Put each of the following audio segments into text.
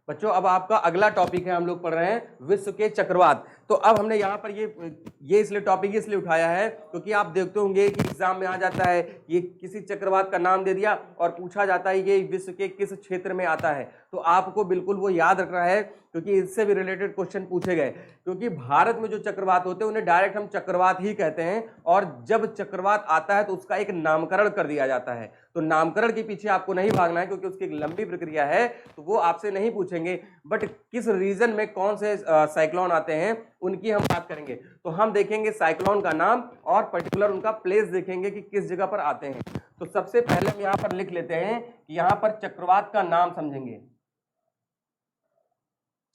बच्चों अब आपका अगला टॉपिक है, हम लोग पढ़ रहे हैं विश्व के चक्रवात। तो अब हमने यहाँ पर ये इसलिए टॉपिक इसलिए उठाया है क्योंकि आप देखते होंगे कि एग्जाम में आ जाता है, ये किसी चक्रवात का नाम दे दिया और पूछा जाता है ये विश्व के किस क्षेत्र में आता है। तो आपको बिल्कुल वो याद रखना है क्योंकि इससे भी रिलेटेड क्वेश्चन पूछे गए। क्योंकि भारत में जो चक्रवात होते हैं उन्हें डायरेक्ट हम चक्रवात ही कहते हैं, और जब चक्रवात आता है तो उसका एक नामकरण कर दिया जाता है। तो नामकरण के पीछे आपको नहीं भागना है क्योंकि उसकी एक लंबी प्रक्रिया है, तो वो आपसे नहीं पूछेंगे। बट किस रीजन में कौन से साइक्लोन आते हैं उनकी हम बात करेंगे। तो हम देखेंगे साइक्लोन का नाम और पर्टिकुलर उनका प्लेस देखेंगे कि किस जगह पर आते हैं। तो सबसे पहले हम यहाँ पर लिख लेते हैं कि यहाँ पर चक्रवात का नाम समझेंगे।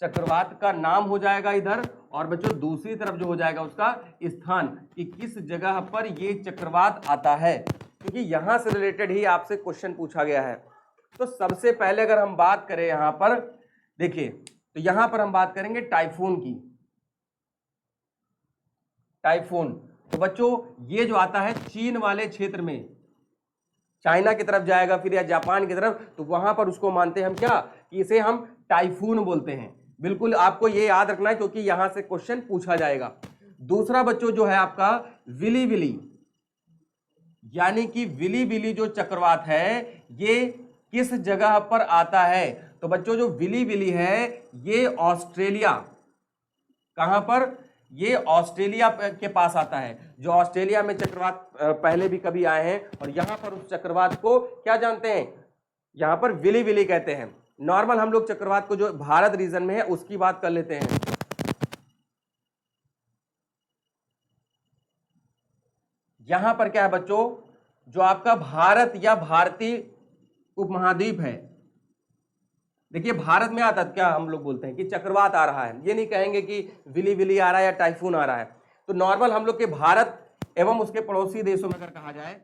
चक्रवात का नाम हो जाएगा इधर, और बच्चों दूसरी तरफ जो हो जाएगा उसका स्थान, कि किस जगह पर ये चक्रवात आता है, क्योंकि यहां से रिलेटेड ही आपसे क्वेश्चन पूछा गया है। तो सबसे पहले अगर हम बात करें यहां पर देखिए, तो यहां पर हम बात करेंगे टाइफून की। टाइफून तो बच्चों ये जो आता है चीन वाले क्षेत्र में, चाइना की तरफ जाएगा फिर या जापान की तरफ, तो वहां पर उसको मानते हैं हम क्या, कि इसे हम टाइफून बोलते हैं। बिल्कुल आपको ये याद रखना है क्योंकि यहां से क्वेश्चन पूछा जाएगा। दूसरा बच्चों जो है आपका विली विली, यानी कि विली विली जो चक्रवात है ये किस जगह पर आता है। तो बच्चों जो विली विली है ये ऑस्ट्रेलिया, कहां पर, ये ऑस्ट्रेलिया के पास आता है। जो ऑस्ट्रेलिया में चक्रवात पहले भी कभी आए हैं, और यहां पर उस चक्रवात को क्या जानते हैं, यहां पर विली विली कहते हैं। नॉर्मल हम लोग चक्रवात को जो भारत रीजन में है उसकी बात कर लेते हैं। यहां पर क्या है बच्चों, जो आपका भारत या भारतीय उपमहाद्वीप है, देखिए भारत में आता क्या हम लोग बोलते हैं कि चक्रवात आ रहा है, ये नहीं कहेंगे कि विली विली आ रहा है या टाइफून आ रहा है। तो नॉर्मल हम लोग के भारत एवं उसके पड़ोसी देशों में अगर कहा जाए,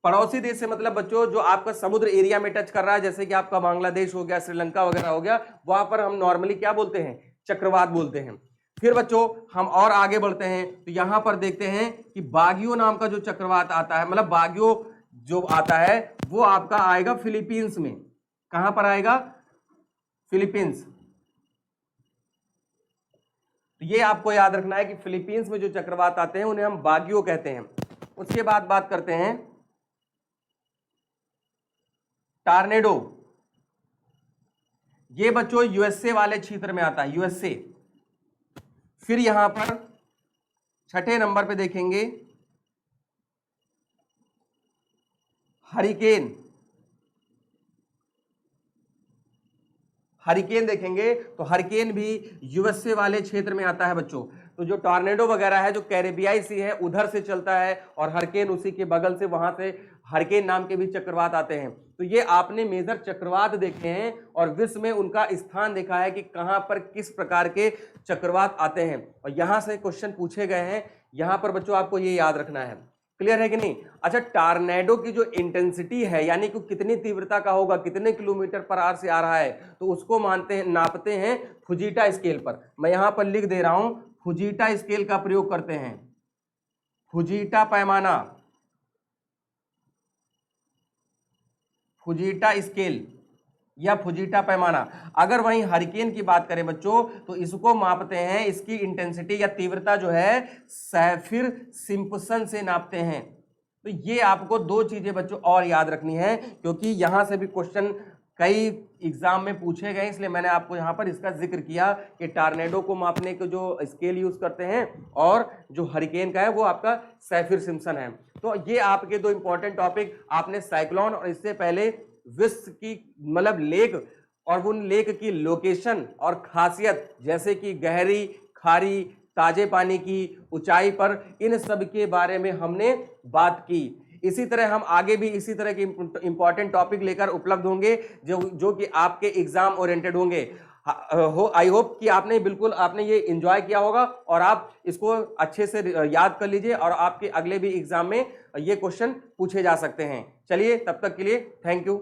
पड़ोसी देश से मतलब बच्चों जो आपका समुद्र एरिया में टच कर रहा है, जैसे कि आपका बांग्लादेश हो गया, श्रीलंका वगैरह हो गया, वहां पर हम नॉर्मली क्या बोलते हैं, चक्रवात बोलते हैं। फिर बच्चों हम और आगे बढ़ते हैं, तो यहां पर देखते हैं कि बागियो नाम का जो चक्रवात आता है, मतलब बागियो जो आता है वो आपका आएगा फिलीपींस में। कहां पर आएगा, फिलीपींस। तो ये आपको याद रखना है कि फिलीपींस में जो चक्रवात आते हैं उन्हें हम बागियो कहते हैं। उसके बाद बात करते हैं टॉर्नेडो। ये बच्चों यूएसए वाले क्षेत्र में आता है, यूएसए। फिर यहां पर छठे नंबर पे देखेंगे हरिकेन। हरिकेन देखेंगे तो हरिकेन भी यूएसए वाले क्षेत्र में आता है बच्चों। तो जो टॉर्नेडो वगैरह है जो कैरेबियाई सी है उधर से चलता है, और हरिकेन उसी के बगल से, वहां से हरिकेन नाम के भी चक्रवात आते हैं। तो ये आपने मेजर चक्रवात देखे हैं और विश्व में उनका स्थान देखा है कि कहां पर किस प्रकार के चक्रवात आते हैं, और यहां से क्वेश्चन पूछे गए हैं। यहां पर बच्चों आपको ये याद रखना है। क्लियर है कि नहीं। अच्छा, टॉर्नेडो की जो इंटेंसिटी है, यानी कि कितनी तीव्रता का होगा, कितने किलोमीटर पर आवर से आ रहा है, तो उसको मानते हैं, नापते हैं फुजीटा स्केल पर। मैं यहां पर लिख दे रहा हूं, फुजीटा स्केल का प्रयोग करते हैं। फुजीटा पैमाना, फुजीटा स्केल या फुजीटा पैमाना। अगर वहीं हरिकेन की बात करें बच्चों, तो इसको मापते हैं, इसकी इंटेंसिटी या तीव्रता जो है सैफिर सिम्पसन से नापते हैं। तो ये आपको दो चीजें बच्चों और याद रखनी है, क्योंकि यहां से भी क्वेश्चन कई एग्जाम में पूछे गए, इसलिए मैंने आपको यहां पर इसका जिक्र किया कि टॉर्नेडो को मापने के जो स्केल यूज करते हैं, और जो हरिकेन का है वो आपका सैफिर सिम्पसन है। तो ये आपके दो इंपॉर्टेंट टॉपिक आपने साइक्लोन और इससे पहले विश्व की मतलब लेक और उन लेक की लोकेशन और खासियत, जैसे कि गहरी, खारी, ताजे पानी की, ऊंचाई पर, इन सब के बारे में हमने बात की। इसी तरह हम आगे भी इसी तरह के इंपॉर्टेंट टॉपिक लेकर उपलब्ध होंगे जो कि आपके एग्जाम ओरिएंटेड होंगे। आई होप कि आपने ये एंजॉय किया होगा और आप इसको अच्छे से याद कर लीजिए, और आपके अगले भी एग्जाम में ये क्वेश्चन पूछे जा सकते हैं। चलिए तब तक के लिए थैंक यू।